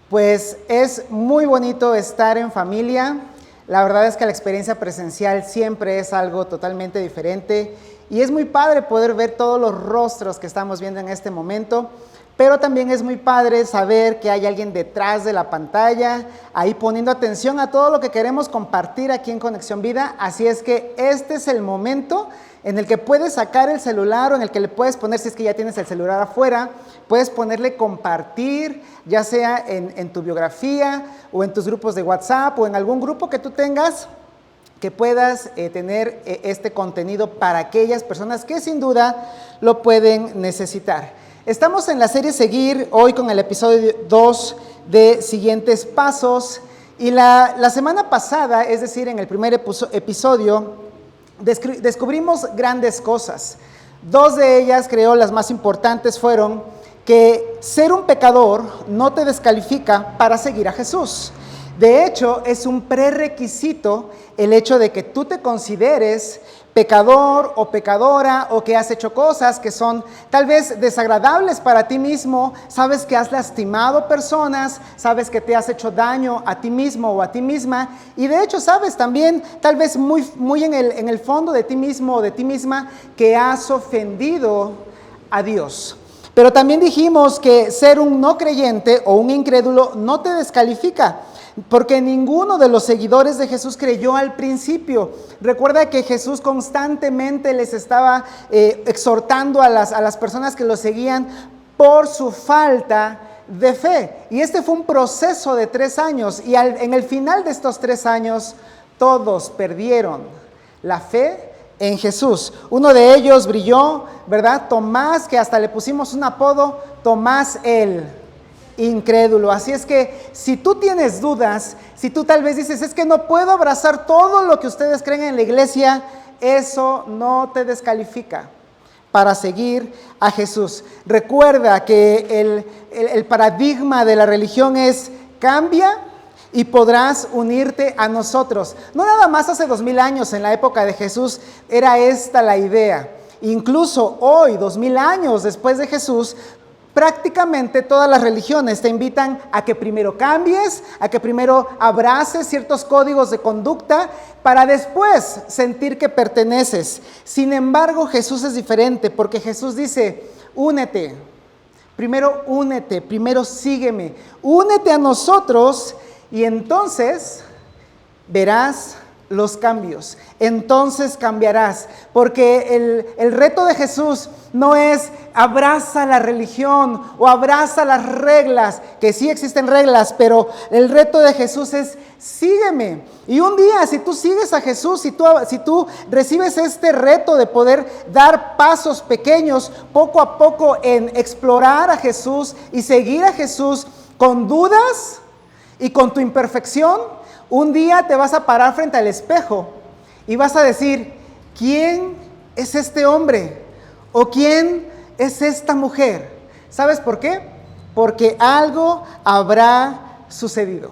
Pues es muy bonito estar en familia. La verdad es que la experiencia presencial siempre es algo totalmente diferente y es muy padre poder ver todos los rostros que estamos viendo en este momento, pero también es muy padre saber que hay alguien detrás de la pantalla, ahí poniendo atención a todo lo que queremos compartir aquí en Conexión Vida. Así es que este es el momento en el que puedes sacar el celular o en el que le puedes poner, si es que ya tienes el celular afuera, puedes ponerle compartir, ya sea en tu biografía o en tus grupos de WhatsApp o en algún grupo que tú tengas, que puedas tener este contenido para aquellas personas que sin duda lo pueden necesitar. Estamos en la serie Seguir, hoy con el episodio 2 de Siguientes Pasos, y la semana pasada, es decir, en el primer episodio, descubrimos grandes cosas. Dos de ellas, creo, las más importantes fueron que ser un pecador no te descalifica para seguir a Jesús. De hecho, es un prerequisito el hecho de que tú te consideres pecador o pecadora, o que has hecho cosas que son tal vez desagradables para ti mismo, sabes que has lastimado personas, sabes que te has hecho daño a ti mismo o a ti misma, y de hecho sabes también, tal vez muy en el fondo de ti mismo o de ti misma, que has ofendido a Dios. Pero también dijimos que ser un no creyente o un incrédulo no te descalifica, porque ninguno de los seguidores de Jesús creyó al principio. Recuerda que Jesús constantemente les estaba exhortando a las personas que lo seguían por su falta de fe. Y este fue un proceso de 3 años. Y en el final de estos 3 años, todos perdieron la fe en Jesús. Uno de ellos brilló, ¿verdad? Tomás, que hasta le pusimos un apodo, Tomás el incrédulo. Así es que si tú tienes dudas, si tú tal vez dices, es que no puedo abrazar todo lo que ustedes creen en la iglesia, eso no te descalifica para seguir a Jesús. Recuerda que el paradigma de la religión es cambia y podrás unirte a nosotros. No nada más hace 2000 años, en la época de Jesús, era esta la idea. Incluso hoy, 2000 años después de Jesús, prácticamente todas las religiones te invitan a que primero cambies, a que primero abraces ciertos códigos de conducta para después sentir que perteneces. Sin embargo, Jesús es diferente, porque Jesús dice, únete, primero sígueme, únete a nosotros y entonces verás los cambios, entonces cambiarás, porque el reto de Jesús no es abraza la religión o abraza las reglas, que sí existen reglas, pero el reto de Jesús es sígueme. Y un día, si tú sigues a Jesús, si tú recibes este reto de poder dar pasos pequeños, poco a poco, en explorar a Jesús y seguir a Jesús con dudas y con tu imperfección, un día te vas a parar frente al espejo y vas a decir, ¿quién es este hombre? ¿O quién es esta mujer? ¿Sabes por qué? Porque algo habrá sucedido.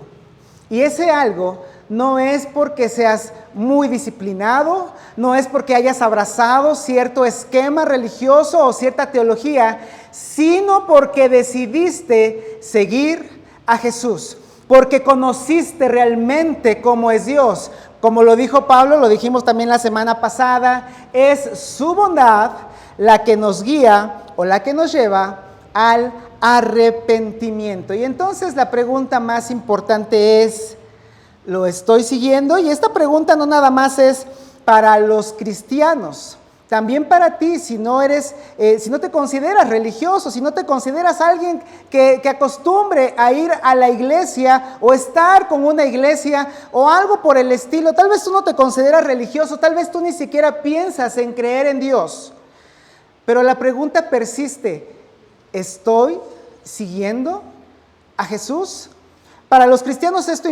Y ese algo no es porque seas muy disciplinado, no es porque hayas abrazado cierto esquema religioso o cierta teología, sino porque decidiste seguir a Jesús. Porque conociste realmente cómo es Dios. Como lo dijo Pablo, lo dijimos también la semana pasada, es su bondad la que nos guía o la que nos lleva al arrepentimiento. Y entonces la pregunta más importante es, ¿lo estoy siguiendo? Y esta pregunta no nada más es para los cristianos. También para ti, si no te consideras religioso, si no te consideras alguien que acostumbre a ir a la iglesia o estar con una iglesia o algo por el estilo, tal vez tú no te consideras religioso, tal vez tú ni siquiera piensas en creer en Dios. Pero la pregunta persiste, ¿estoy siguiendo a Jesús? Para los cristianos esto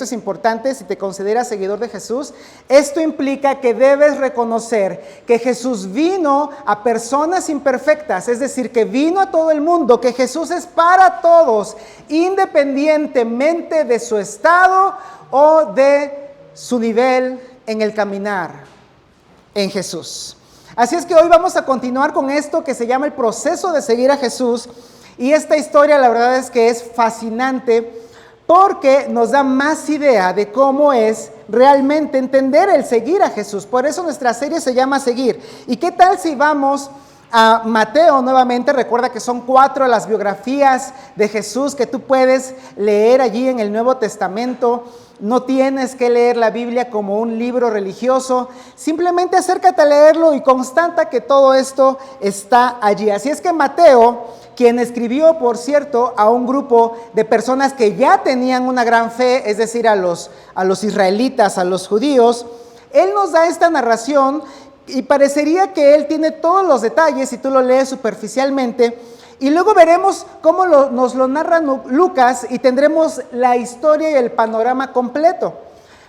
es importante, si te consideras seguidor de Jesús, esto implica que debes reconocer que Jesús vino a personas imperfectas, es decir, que vino a todo el mundo, que Jesús es para todos, independientemente de su estado o de su nivel en el caminar en Jesús. Así es que hoy vamos a continuar con esto que se llama el proceso de seguir a Jesús. Y esta historia la verdad es que es fascinante porque nos da más idea de cómo es realmente entender el seguir a Jesús. Por eso nuestra serie se llama Seguir. ¿Y qué tal si vamos a Mateo nuevamente? Recuerda que son 4 las biografías de Jesús que tú puedes leer allí en el Nuevo Testamento. No tienes que leer la Biblia como un libro religioso, simplemente acércate a leerlo y constata que todo esto está allí. Así es que Mateo, quien escribió, por cierto, a un grupo de personas que ya tenían una gran fe, es decir, a los israelitas, a los judíos, él nos da esta narración y parecería que él tiene todos los detalles si tú lo lees superficialmente. Y luego veremos cómo nos lo narra Lucas y tendremos la historia y el panorama completo.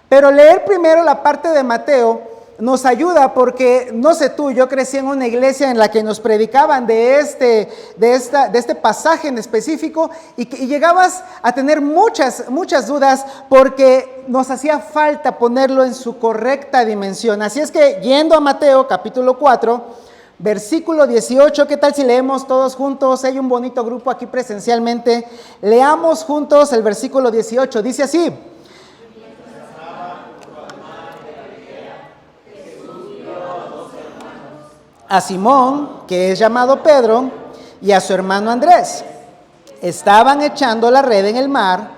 Pero leer primero la parte de Mateo nos ayuda porque, no sé tú, yo crecí en una iglesia en la que nos predicaban de este pasaje en específico y llegabas a tener muchas dudas porque nos hacía falta ponerlo en su correcta dimensión. Así es que yendo a Mateo capítulo 4, versículo 18, ¿qué tal si leemos todos juntos? Hay un bonito grupo aquí presencialmente. Leamos juntos el versículo 18. Dice así: a Simón, que es llamado Pedro, y a su hermano Andrés. Estaban echando la red en el mar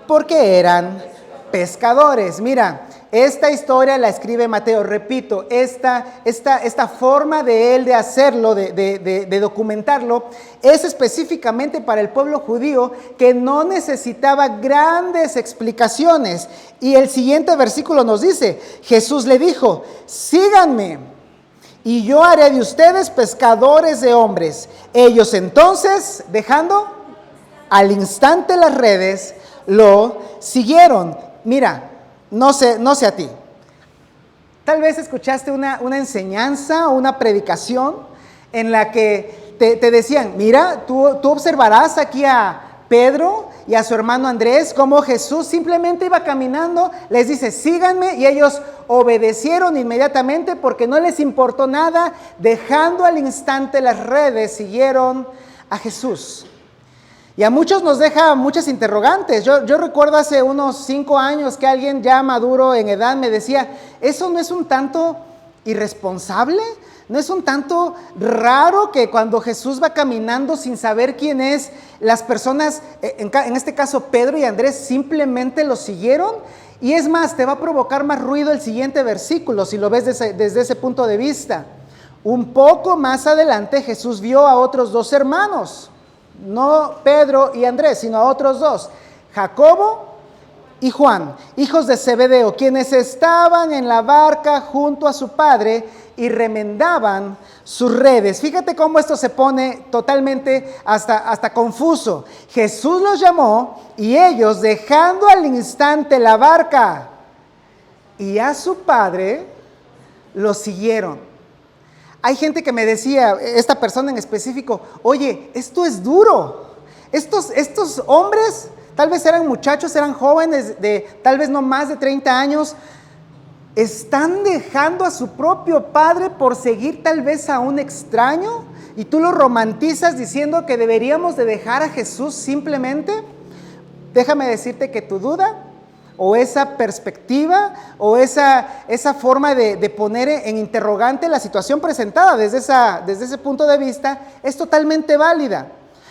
porque eran pescadores. Mira, esta historia la escribe Mateo. Repito, esta forma de él de hacerlo, de documentarlo, es específicamente para el pueblo judío que no necesitaba grandes explicaciones. Y el siguiente versículo nos dice: Jesús le dijo, síganme y yo haré de ustedes pescadores de hombres. Ellos entonces, dejando al instante las redes, lo siguieron. Mira, no sé a ti. Tal vez escuchaste una enseñanza o una predicación en la que te decían, mira, tú observarás aquí a Pedro y a su hermano Andrés, como Jesús simplemente iba caminando, les dice, síganme, y ellos obedecieron inmediatamente porque no les importó nada, dejando al instante las redes, siguieron a Jesús. Y a muchos nos deja muchas interrogantes. Yo recuerdo hace unos 5 años que alguien ya maduro en edad me decía, ¿eso no es un tanto irresponsable? ¿No es un tanto raro que cuando Jesús va caminando sin saber quién es, las personas, en este caso Pedro y Andrés, simplemente lo siguieron? Y es más, te va a provocar más ruido el siguiente versículo, si lo ves desde ese punto de vista. Un poco más adelante Jesús vio a otros 2 hermanos, no Pedro y Andrés, sino a otros 2, Jacobo y Juan, hijos de Zebedeo, quienes estaban en la barca junto a su padre y remendaban sus redes. Fíjate cómo esto se pone totalmente hasta confuso. Jesús los llamó y ellos, dejando al instante la barca y a su padre, los siguieron. Hay gente que me decía, esta persona en específico, oye, esto es duro. Estos hombres, tal vez eran muchachos, eran jóvenes de tal vez no más de 30 años, están dejando a su propio padre por seguir tal vez a un extraño, y tú lo romantizas diciendo que deberíamos de dejar a Jesús simplemente. Déjame decirte que tu duda o esa perspectiva o esa forma de poner en interrogante la situación presentada desde ese punto de vista es totalmente válida.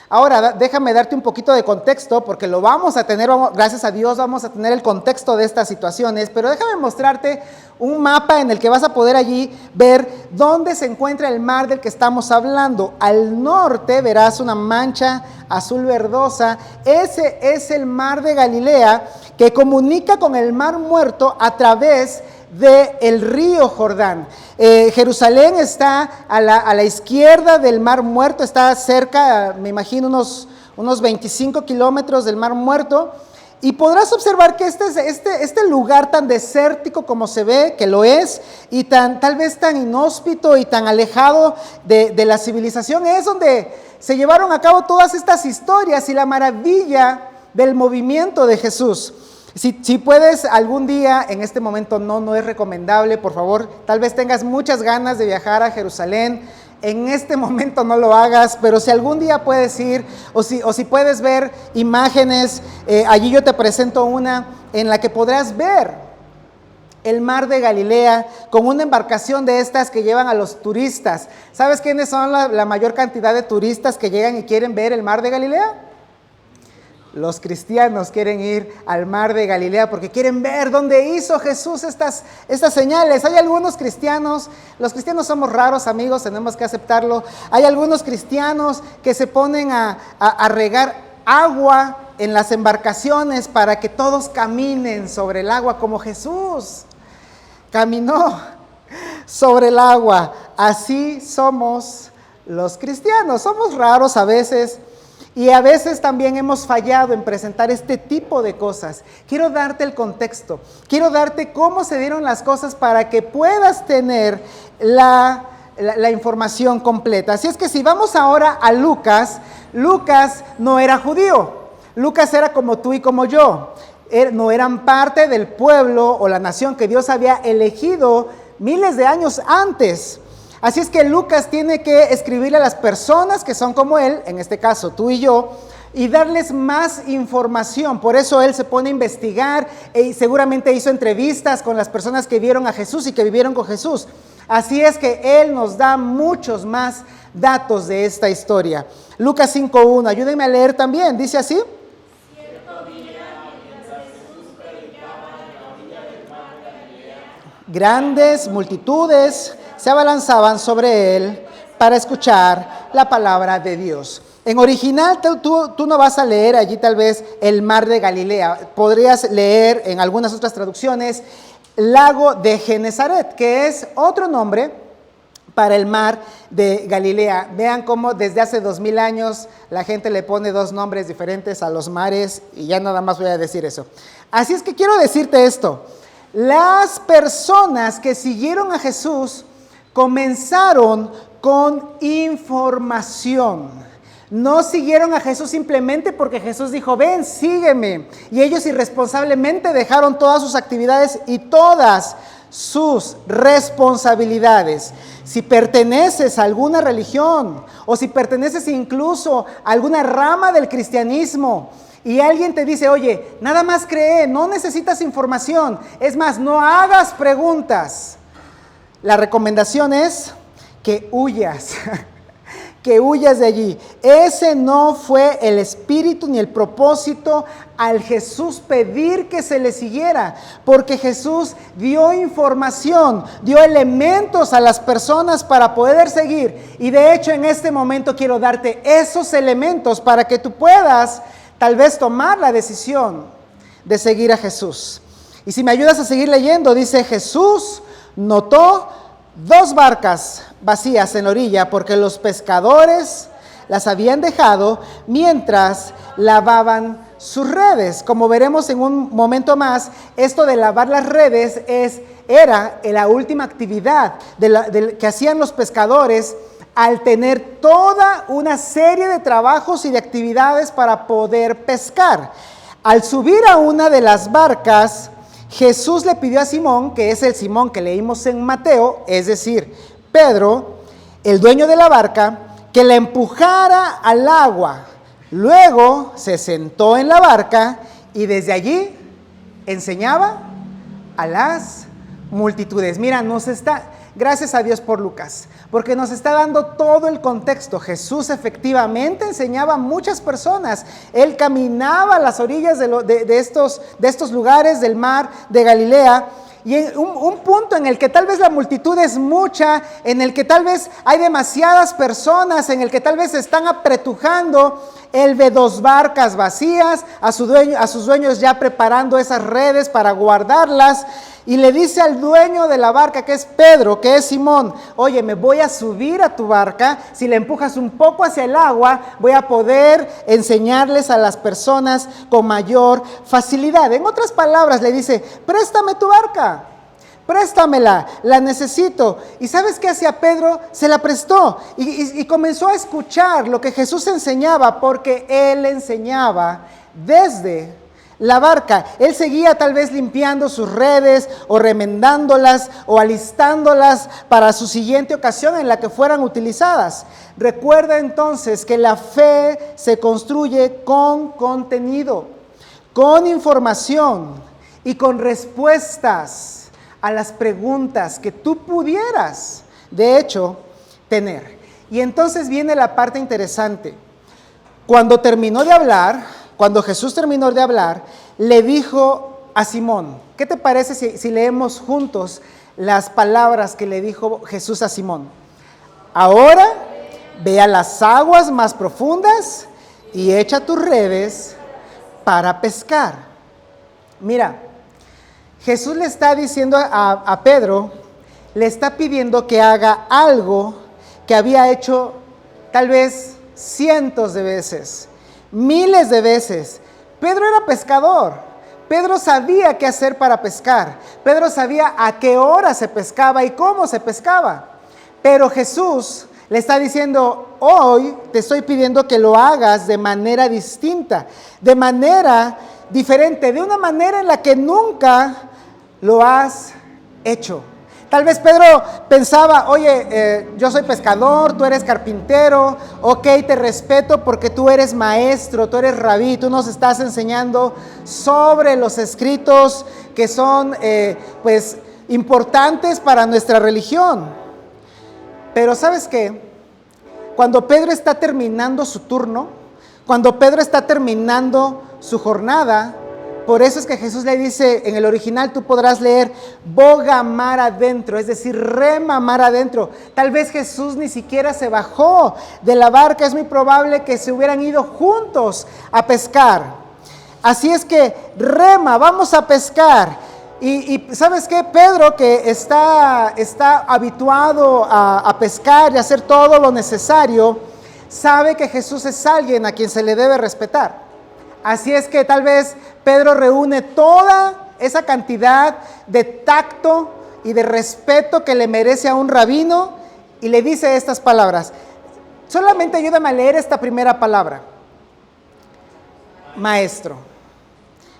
Ahora, déjame darte un poquito de contexto, porque lo vamos a tener, gracias a Dios, vamos a tener el contexto de estas situaciones, pero déjame mostrarte un mapa en el que vas a poder allí ver dónde se encuentra el mar del que estamos hablando. Al norte verás una mancha azul verdosa, ese es el mar de Galilea, que comunica con el mar Muerto a través del río Jordán. Jerusalén está a la izquierda del mar Muerto, está cerca, me imagino unos 25 kilómetros del mar Muerto, y podrás observar que este lugar tan desértico como se ve, que lo es, y tal vez tan inhóspito y tan alejado de la civilización, es donde se llevaron a cabo todas estas historias y la maravilla del movimiento de Jesús. Si puedes algún día, en este momento no es recomendable, por favor, tal vez tengas muchas ganas de viajar a Jerusalén, en este momento no lo hagas, pero si algún día puedes ir, o si puedes ver imágenes, allí yo te presento una en la que podrás ver el mar de Galilea con una embarcación de estas que llevan a los turistas. ¿Sabes quiénes son la mayor cantidad de turistas que llegan y quieren ver el mar de Galilea? Los cristianos quieren ir al mar de Galilea porque quieren ver dónde hizo Jesús estas señales. Hay algunos cristianos, los cristianos somos raros, amigos, tenemos que aceptarlo. Hay algunos cristianos que se ponen a regar agua en las embarcaciones para que todos caminen sobre el agua como Jesús caminó sobre el agua. Así somos los cristianos, somos raros a veces. Y a veces también hemos fallado en presentar este tipo de cosas. Quiero darte el contexto, quiero darte cómo se dieron las cosas para que puedas tener la información completa. Así es que si vamos ahora a Lucas, Lucas no era judío, Lucas era como tú y como yo. No eran parte del pueblo o la nación que Dios había elegido miles de años antes. Así es que Lucas tiene que escribirle a las personas que son como él, en este caso tú y yo, y darles más información. Por eso él se pone a investigar y seguramente hizo entrevistas con las personas que vieron a Jesús y que vivieron con Jesús. Así es que él nos da muchos más datos de esta historia. Lucas 5:1, ayúdenme a leer también, dice así. Grandes multitudes se abalanzaban sobre él para escuchar la palabra de Dios. En original tú no vas a leer allí tal vez el mar de Galilea. Podrías leer en algunas otras traducciones lago de Genesaret, que es otro nombre para el mar de Galilea. Vean cómo desde hace 2000 años la gente le pone dos nombres diferentes a los mares y ya nada más voy a decir eso. Así es que quiero decirte esto. Las personas que siguieron a Jesús comenzaron con información. No siguieron a Jesús simplemente porque Jesús dijo, ven, sígueme. Y ellos irresponsablemente dejaron todas sus actividades y todas sus responsabilidades. Si perteneces a alguna religión o si perteneces incluso a alguna rama del cristianismo, y alguien te dice, oye, nada más cree, no necesitas información. Es más, no hagas preguntas. La recomendación es que huyas, que huyas de allí. Ese no fue el espíritu ni el propósito al Jesús pedir que se le siguiera, porque Jesús dio información, dio elementos a las personas para poder seguir. Y de hecho en este momento quiero darte esos elementos para que tú puedas tal vez tomar la decisión de seguir a Jesús. Y si me ayudas a seguir leyendo, dice, Jesús notó 2 barcas vacías en la orilla porque los pescadores las habían dejado mientras lavaban sus redes. Como veremos en un momento más, esto de lavar las redes era la última actividad que hacían los pescadores al tener toda una serie de trabajos y de actividades para poder pescar. Al subir a una de las barcas, Jesús le pidió a Simón, que es el Simón que leímos en Mateo, es decir, Pedro, el dueño de la barca, que la empujara al agua. Luego se sentó en la barca y desde allí enseñaba a las multitudes. Mira, gracias a Dios por Lucas, porque nos está dando todo el contexto. Jesús efectivamente enseñaba a muchas personas. Él caminaba a las orillas de estos lugares del mar de Galilea. Y en un punto en el que tal vez la multitud es mucha, en el que tal vez hay demasiadas personas, en el que tal vez se están apretujando, él ve 2 barcas vacías, a sus dueños ya preparando esas redes para guardarlas, y le dice al dueño de la barca, que es Pedro, que es Simón, oye, me voy a subir a tu barca, si la empujas un poco hacia el agua, voy a poder enseñarles a las personas con mayor facilidad. En otras palabras, le dice, préstame tu barca, préstamela, la necesito. ¿Y sabes qué hacía Pedro? Se la prestó y comenzó a escuchar lo que Jesús enseñaba, porque él enseñaba desde la barca. Él seguía tal vez limpiando sus redes o remendándolas o alistándolas para su siguiente ocasión en la que fueran utilizadas. Recuerda entonces que la fe se construye con contenido, con información y con respuestas a las preguntas que tú pudieras, de hecho, tener. Y entonces viene la parte interesante. Cuando Jesús terminó de hablar, le dijo a Simón, ¿qué te parece si leemos juntos las palabras que le dijo Jesús a Simón? Ahora ve a las aguas más profundas y echa tus redes para pescar. Mira, Jesús le está diciendo a Pedro, le está pidiendo que haga algo que había hecho tal vez cientos de veces, miles de veces. Pedro era pescador. Pedro sabía qué hacer para pescar. Pedro sabía a qué hora se pescaba y cómo se pescaba. Pero Jesús le está diciendo, hoy te estoy pidiendo que lo hagas de manera distinta, de manera diferente, de una manera en la que nunca lo has hecho. Tal vez Pedro pensaba, oye, yo soy pescador, tú eres carpintero, ok, te respeto porque tú eres maestro, tú eres rabí, tú nos estás enseñando sobre los escritos que son pues importantes para nuestra religión. Pero ¿sabes qué? Cuando Pedro está terminando su turno, cuando Pedro está terminando su jornada, por eso es que Jesús le dice, en el original tú podrás leer, boga mar adentro, es decir, rema mar adentro. Tal vez Jesús ni siquiera se bajó de la barca, es muy probable que se hubieran ido juntos a pescar. Así es que rema, vamos a pescar. Y ¿sabes qué? Pedro, que está habituado a pescar y a hacer todo lo necesario, sabe que Jesús es alguien a quien se le debe respetar. Así es que tal vez Pedro reúne toda esa cantidad de tacto y de respeto que le merece a un rabino y le dice estas palabras. Solamente ayúdame a leer esta primera palabra. Maestro.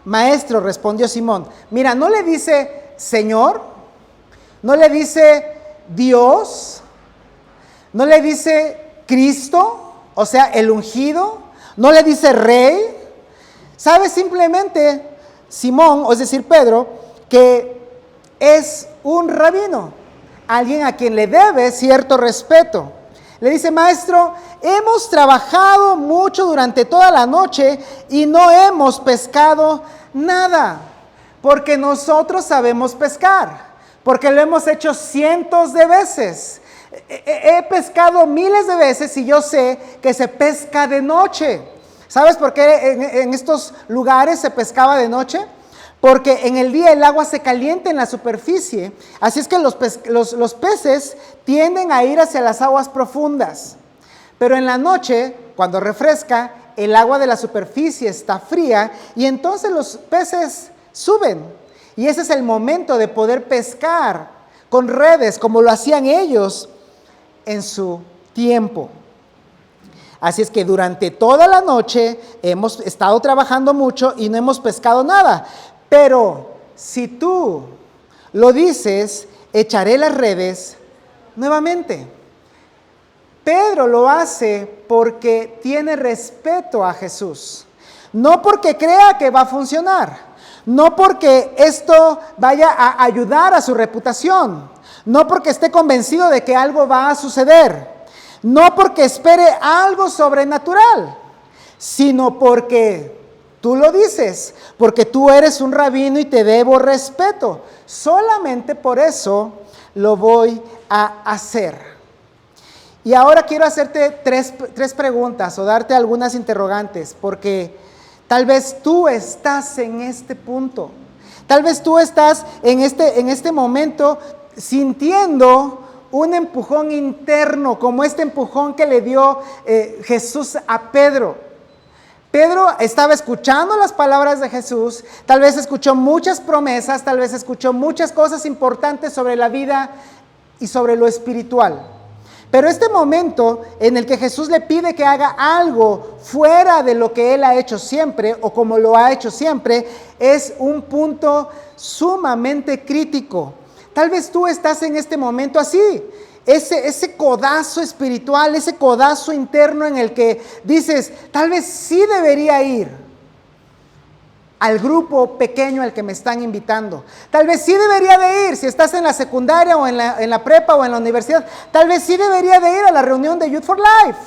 Maestro, respondió Simón. Mira, no le dice Señor, no le dice Dios, no le dice Cristo, o sea, el ungido, no le dice Rey. ¿Sabe? Simplemente Simón, es decir, Pedro, que es un rabino, alguien a quien le debe cierto respeto. Le dice, maestro, hemos trabajado mucho durante toda la noche y no hemos pescado nada, porque nosotros sabemos pescar, porque lo hemos hecho cientos de veces. He pescado miles de veces y yo sé que se pesca de noche. ¿Sabes por qué en estos lugares se pescaba de noche? Porque en el día el agua se calienta en la superficie, así es que los peces tienden a ir hacia las aguas profundas. Pero en la noche, cuando refresca, el agua de la superficie está fría y entonces los peces suben. Y ese es el momento de poder pescar con redes, como lo hacían ellos en su tiempo. Así es que durante toda la noche hemos estado trabajando mucho y no hemos pescado nada. Pero si tú lo dices, echaré las redes nuevamente. Pedro lo hace porque tiene respeto a Jesús. No porque crea que va a funcionar. No porque esto vaya a ayudar a su reputación. No porque esté convencido de que algo va a suceder. No porque espere algo sobrenatural, sino porque tú lo dices, porque tú eres un rabino y te debo respeto. Solamente por eso lo voy a hacer. Y ahora quiero hacerte tres preguntas o darte algunas interrogantes, porque tal vez tú estás en este punto. Tal vez tú estás en este momento sintiendo un empujón interno, como este empujón que le dio Jesús a Pedro. Pedro estaba escuchando las palabras de Jesús, tal vez escuchó muchas promesas, tal vez escuchó muchas cosas importantes sobre la vida y sobre lo espiritual. Pero este momento en el que Jesús le pide que haga algo fuera de lo que él ha hecho siempre o como lo ha hecho siempre, es un punto sumamente crítico. Tal vez tú estás en este momento así, ese codazo espiritual, ese codazo interno en el que dices, tal vez sí debería ir al grupo pequeño al que me están invitando. Tal vez sí debería de ir, si estás en la secundaria o en la prepa o en la universidad, tal vez sí debería de ir a la reunión de Youth for Life.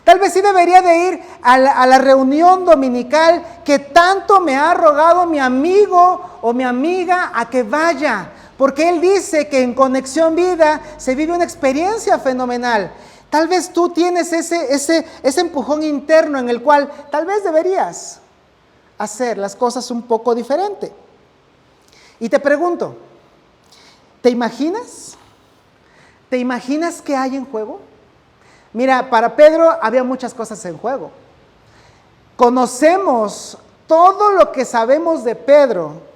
Tal vez sí debería de ir a la reunión dominical que tanto me ha rogado mi amigo o mi amiga a que vaya. Porque él dice que en Conexión Vida se vive una experiencia fenomenal. Tal vez tú tienes ese empujón interno en el cual tal vez deberías hacer las cosas un poco diferente. Y te pregunto, ¿te imaginas? ¿Te imaginas qué hay en juego? Mira, para Pedro había muchas cosas en juego. Conocemos todo lo que sabemos de Pedro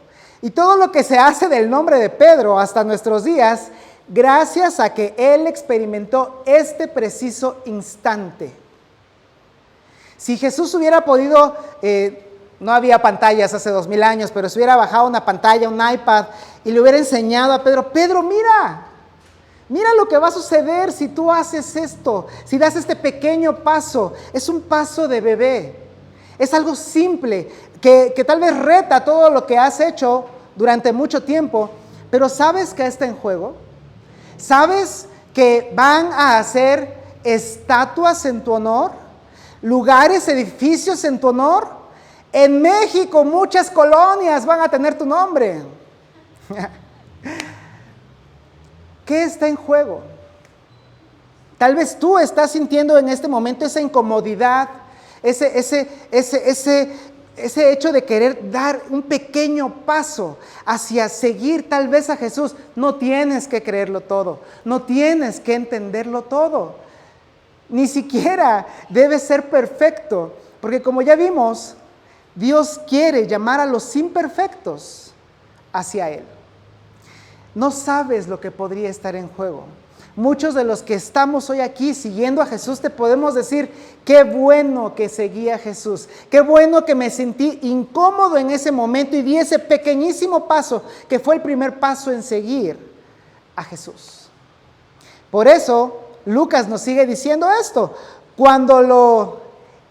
y todo lo que se hace del nombre de Pedro hasta nuestros días, gracias a que él experimentó este preciso instante. Si Jesús hubiera podido, no había pantallas hace 2000 años, pero si hubiera bajado una pantalla, un iPad, y le hubiera enseñado a Pedro, Pedro, mira lo que va a suceder si tú haces esto, si das este pequeño paso. Es un paso de bebé, es algo simple, que tal vez reta todo lo que has hecho durante mucho tiempo, pero ¿sabes qué está en juego? ¿Sabes que van a hacer estatuas en tu honor? Lugares, edificios en tu honor. En México muchas colonias van a tener tu nombre. ¿Qué está en juego? Tal vez tú estás sintiendo en este momento esa incomodidad, ese hecho de querer dar un pequeño paso hacia seguir tal vez a Jesús. No tienes que creerlo todo, no tienes que entenderlo todo, ni siquiera debes ser perfecto, porque como ya vimos, Dios quiere llamar a los imperfectos hacia Él. No sabes lo que podría estar en juego. Muchos de los que estamos hoy aquí siguiendo a Jesús te podemos decir, qué bueno que seguí a Jesús, qué bueno que me sentí incómodo en ese momento y di ese pequeñísimo paso que fue el primer paso en seguir a Jesús. Por eso Lucas nos sigue diciendo esto, cuando lo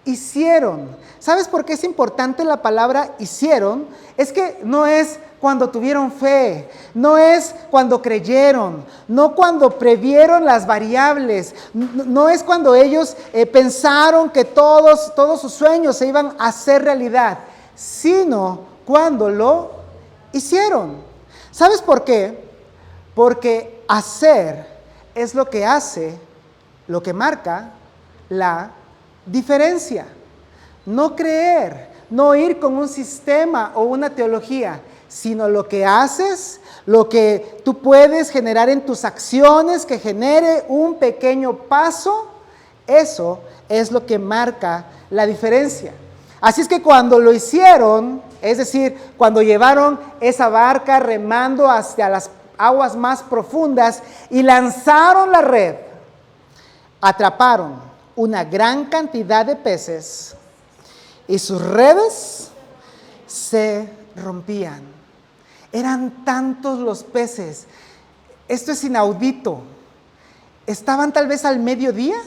hicieron. ¿Sabes por qué es importante la palabra hicieron? Es que no es cuando tuvieron fe, no es cuando creyeron, no cuando previeron las variables, no es cuando ellos pensaron que todos sus sueños se iban a hacer realidad, sino cuando lo hicieron. ¿Sabes por qué? Porque hacer es lo que hace, lo que marca la diferencia. No creer, no ir con un sistema o una teología, sino lo que haces, lo que tú puedes generar en tus acciones, que genere un pequeño paso, eso es lo que marca la diferencia. Así es que cuando lo hicieron, es decir, cuando llevaron esa barca remando hacia las aguas más profundas y lanzaron la red, atraparon una gran cantidad de peces y sus redes se rompían. Eran tantos los peces. Esto es inaudito. Estaban tal vez al mediodía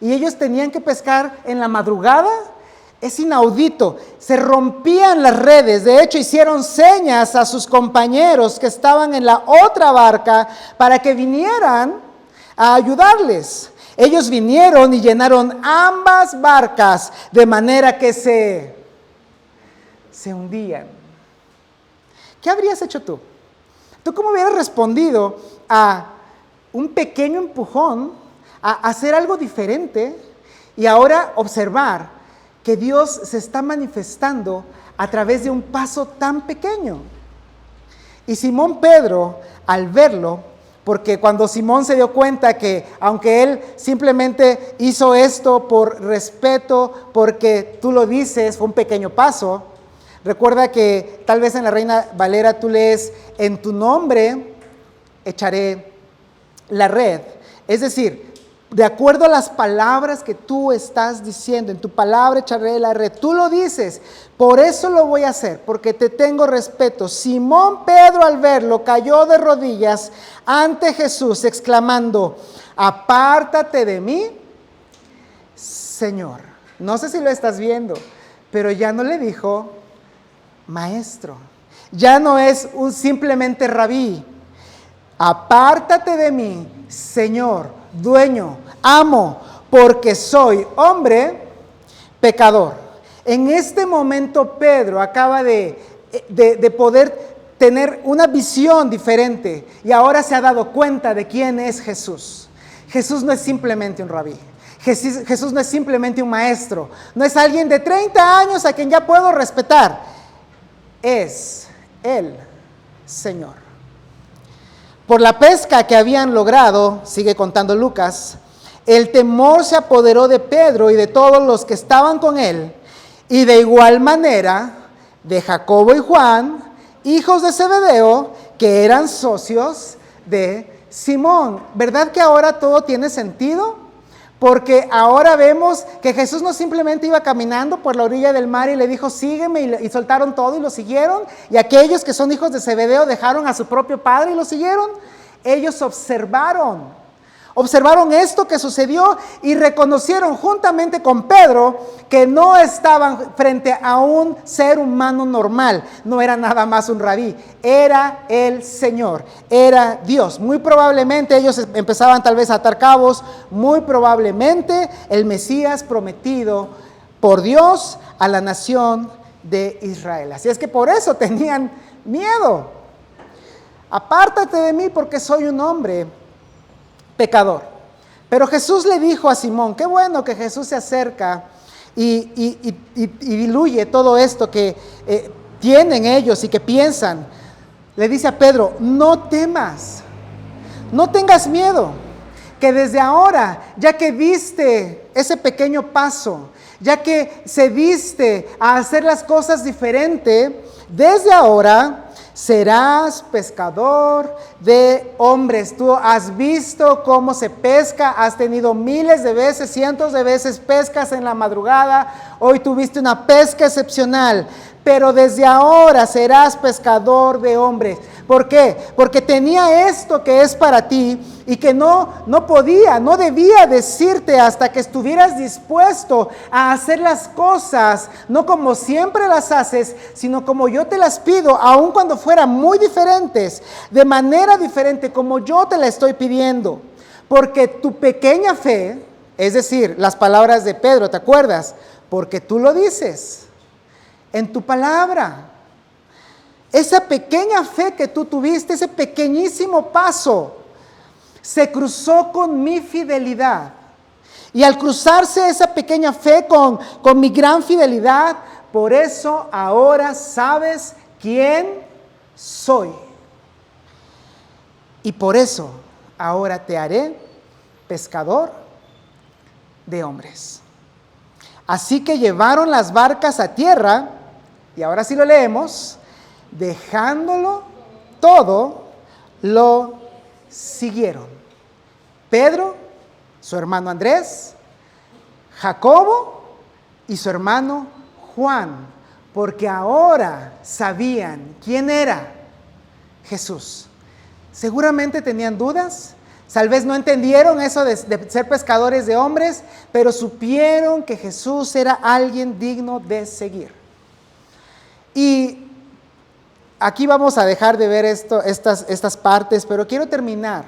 y ellos tenían que pescar en la madrugada. Es inaudito. Se rompían las redes. De hecho, hicieron señas a sus compañeros que estaban en la otra barca para que vinieran a ayudarles. Ellos vinieron y llenaron ambas barcas de manera que se hundían. ¿Qué habrías hecho tú? ¿Tú cómo hubieras respondido a un pequeño empujón, a hacer algo diferente y ahora observar que Dios se está manifestando a través de un paso tan pequeño? Y Simón Pedro, al verlo, porque cuando Simón se dio cuenta que aunque él simplemente hizo esto por respeto, porque tú lo dices, fue un pequeño paso. Recuerda que tal vez en la Reina Valera tú lees, en tu nombre echaré la red. Es decir, de acuerdo a las palabras que tú estás diciendo. En tu palabra echaré la red. Tú lo dices, por eso lo voy a hacer, porque te tengo respeto. Simón Pedro, al verlo, cayó de rodillas ante Jesús, exclamando: apártate de mí, Señor. No sé si lo estás viendo, pero ya no le dijo maestro. Ya no es simplemente rabí. Apártate de mí, Señor, dueño, amo, porque soy hombre pecador. En este momento Pedro acaba de poder tener una visión diferente y ahora se ha dado cuenta de quién es Jesús. Jesús no es simplemente un rabí. Jesús no es simplemente un maestro. No es alguien de 30 años a quien ya puedo respetar. Es el Señor. Por la pesca que habían logrado, sigue contando Lucas, el temor se apoderó de Pedro y de todos los que estaban con él, y de igual manera de Jacobo y Juan, hijos de Zebedeo, que eran socios de Simón. ¿Verdad que ahora todo tiene sentido? Porque ahora vemos que Jesús no simplemente iba caminando por la orilla del mar y le dijo: sígueme, y soltaron todo y lo siguieron. Y aquellos que son hijos de Zebedeo dejaron a su propio padre y lo siguieron. Ellos observaron esto que sucedió y reconocieron juntamente con Pedro que no estaban frente a un ser humano normal. No era nada más un rabí, era el Señor, era Dios. Muy probablemente ellos empezaban tal vez a atar cabos, muy probablemente el Mesías prometido por Dios a la nación de Israel. Así es que por eso tenían miedo. Apártate de mí, porque soy un hombre pecador. Pero Jesús le dijo a Simón, qué bueno que Jesús se acerca y diluye todo esto que tienen ellos y que piensan. Le dice a Pedro: no temas, no tengas miedo, que desde ahora, ya que diste ese pequeño paso, ya que cediste a hacer las cosas diferente, desde ahora serás pescador de hombres. Tú has visto cómo se pesca, has tenido miles de veces, cientos de veces pescas en la madrugada. Hoy tuviste una pesca excepcional, pero desde ahora serás pescador de hombres. ¿Por qué? Porque tenía esto que es para ti y que no debía decirte hasta que estuvieras dispuesto a hacer las cosas, no como siempre las haces, sino como yo te las pido, aun cuando fueran muy diferentes, de manera diferente como yo te la estoy pidiendo. Porque tu pequeña fe, es decir, las palabras de Pedro, ¿te acuerdas? Porque tú lo dices en tu palabra. Esa pequeña fe que tú tuviste, ese pequeñísimo paso, se cruzó con mi fidelidad. Y al cruzarse esa pequeña fe con mi gran fidelidad, por eso ahora sabes quién soy. Y por eso ahora te haré pescador de hombres. Así que llevaron las barcas a tierra, y ahora sí lo leemos, dejándolo todo, lo siguieron. Pedro, su hermano Andrés, Jacobo y su hermano Juan, porque ahora sabían quién era Jesús. Seguramente tenían dudas, tal vez no entendieron eso de ser pescadores de hombres, pero supieron que Jesús era alguien digno de seguir. Y aquí vamos a dejar de ver estas partes, pero quiero terminar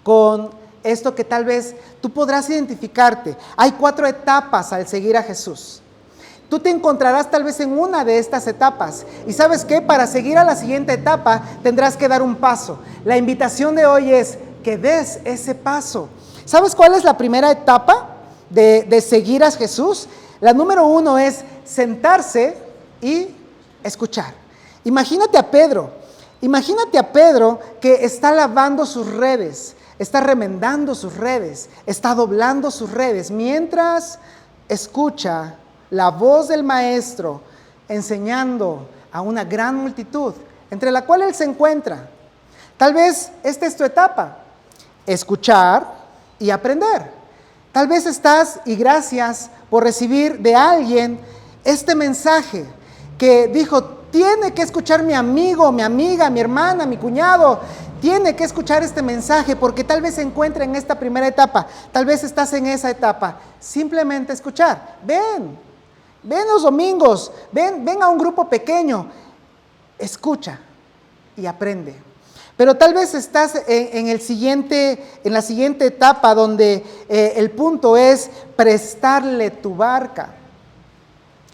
con esto que tal vez tú podrás identificarte. Hay 4 etapas al seguir a Jesús. Tú te encontrarás tal vez en una de estas etapas. Y ¿sabes qué? Para seguir a la siguiente etapa tendrás que dar un paso. La invitación de hoy es que des ese paso. ¿Sabes cuál es la primera etapa de seguir a Jesús? La número 1 es sentarse y escuchar. Imagínate a Pedro que está lavando sus redes, está remendando sus redes, está doblando sus redes, mientras escucha la voz del maestro enseñando a una gran multitud, entre la cual él se encuentra. Tal vez esta es tu etapa: escuchar, y aprender. Tal vez estás, y gracias por recibir de alguien este mensaje que dijo, tiene que escuchar mi amigo, mi amiga, mi hermana, mi cuñado, tiene que escuchar este mensaje porque tal vez se encuentra en esta primera etapa, tal vez estás en esa etapa. Simplemente escuchar, ven los domingos, ven a un grupo pequeño, escucha y aprende. Pero tal vez estás en la siguiente etapa donde el punto es prestarle tu barca.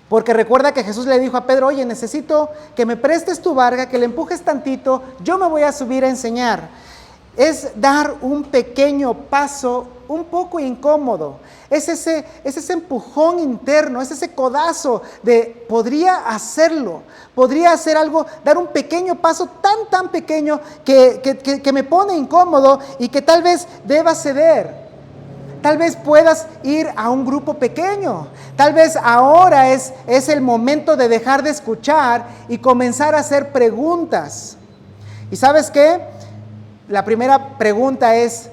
Porque recuerda que Jesús le dijo a Pedro, oye, necesito que me prestes tu barca, que le empujes tantito, yo me voy a subir a enseñar. Es dar un pequeño paso un poco incómodo. Es ese empujón interno, es ese codazo de podría hacerlo, podría hacer algo, dar un pequeño paso tan pequeño que me pone incómodo y que tal vez deba ceder. Tal vez puedas ir a un grupo pequeño. Tal vez ahora es el momento de dejar de escuchar y comenzar a hacer preguntas. ¿Y sabes qué? La primera pregunta es,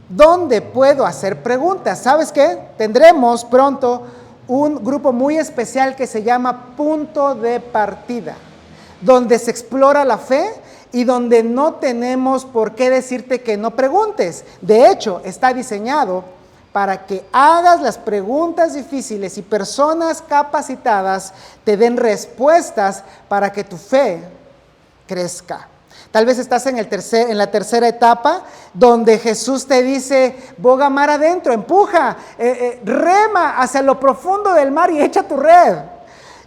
¿dónde puedo hacer preguntas? ¿Sabes qué? Tendremos pronto un grupo muy especial que se llama Punto de Partida, donde se explora la fe y donde no tenemos por qué decirte que no preguntes. De hecho, está diseñado para que hagas las preguntas difíciles y personas capacitadas te den respuestas para que tu fe crezca. Tal vez estás en la tercera etapa donde Jesús te dice, boga mar adentro, empuja, rema hacia lo profundo del mar y echa tu red.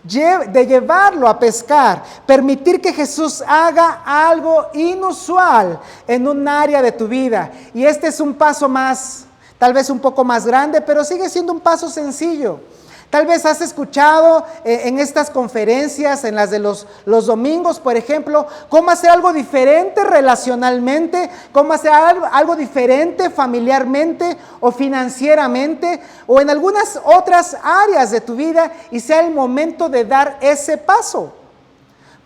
De llevarlo a pescar, permitir que Jesús haga algo inusual en un área de tu vida. Y este es un paso más, tal vez un poco más grande, pero sigue siendo un paso sencillo. Tal vez has escuchado en estas conferencias, en las de los domingos, por ejemplo, cómo hacer algo diferente relacionalmente, cómo hacer algo diferente familiarmente o financieramente o en algunas otras áreas de tu vida y sea el momento de dar ese paso.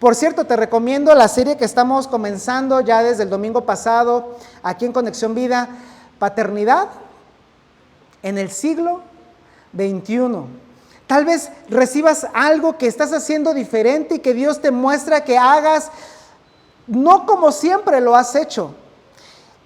Por cierto, te recomiendo la serie que estamos comenzando ya desde el domingo pasado aquí en Conexión Vida, Paternidad en el siglo XXI. Tal vez recibas algo que estás haciendo diferente y que Dios te muestra que hagas no como siempre lo has hecho.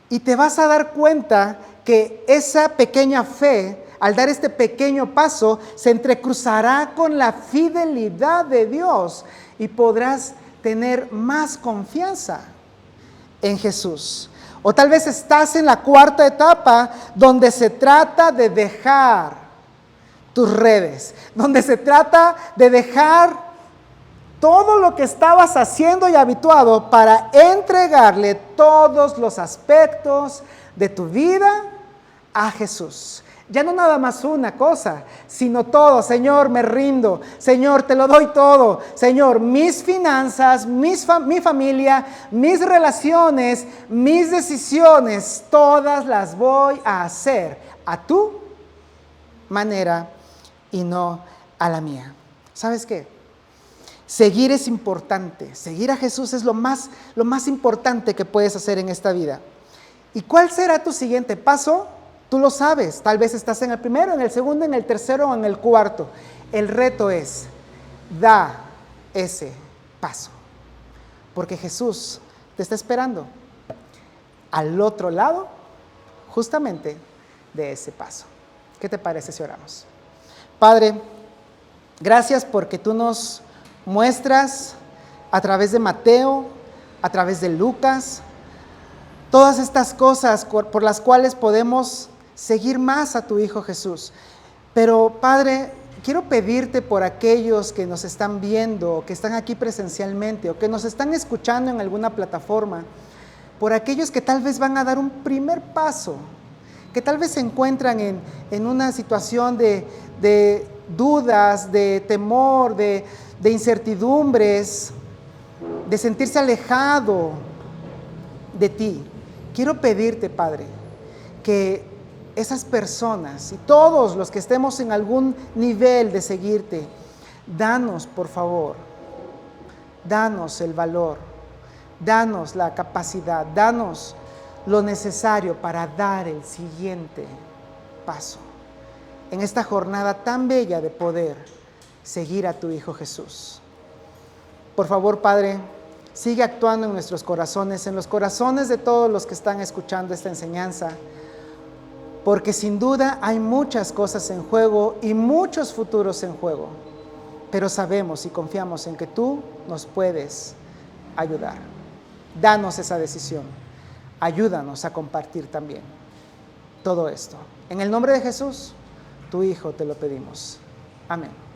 Y te vas a dar cuenta que esa pequeña fe, al dar este pequeño paso, se entrecruzará con la fidelidad de Dios y podrás tener más confianza en Jesús. O tal vez estás en la cuarta etapa donde se trata de dejar tus redes, donde se trata de dejar todo lo que estabas haciendo y habituado para entregarle todos los aspectos de tu vida a Jesús. Ya no nada más una cosa, sino todo. Señor, me rindo. Señor, te lo doy todo. Señor, mis finanzas, mi familia, mis relaciones, mis decisiones, todas las voy a hacer a tu manera y no a la mía. ¿Sabes qué? Seguir es importante. Seguir a Jesús es lo más importante que puedes hacer en esta vida. ¿Y cuál será tu siguiente paso? Tú lo sabes. Tal vez estás en el primero, en el segundo, en el tercero o en el cuarto. El reto es, da ese paso. Porque Jesús te está esperando al otro lado, justamente de ese paso. ¿Qué te parece si oramos? Padre, gracias porque tú nos muestras a través de Mateo, a través de Lucas, todas estas cosas por las cuales podemos seguir más a tu Hijo Jesús. Pero Padre, quiero pedirte por aquellos que nos están viendo, que están aquí presencialmente o que nos están escuchando en alguna plataforma, por aquellos que tal vez van a dar un primer paso, que tal vez se encuentran en una situación de dudas, de temor, de incertidumbres, de sentirse alejado de ti. Quiero pedirte, Padre, que esas personas y todos los que estemos en algún nivel de seguirte, danos, por favor, danos el valor, danos la capacidad, danos lo necesario para dar el siguiente paso en esta jornada tan bella de poder seguir a tu Hijo Jesús. Por favor, Padre, sigue actuando en nuestros corazones, en los corazones de todos los que están escuchando esta enseñanza, porque sin duda hay muchas cosas en juego y muchos futuros en juego, pero sabemos y confiamos en que tú nos puedes ayudar. Danos esa decisión. Ayúdanos a compartir también todo esto. En el nombre de Jesús, tu Hijo, te lo pedimos. Amén.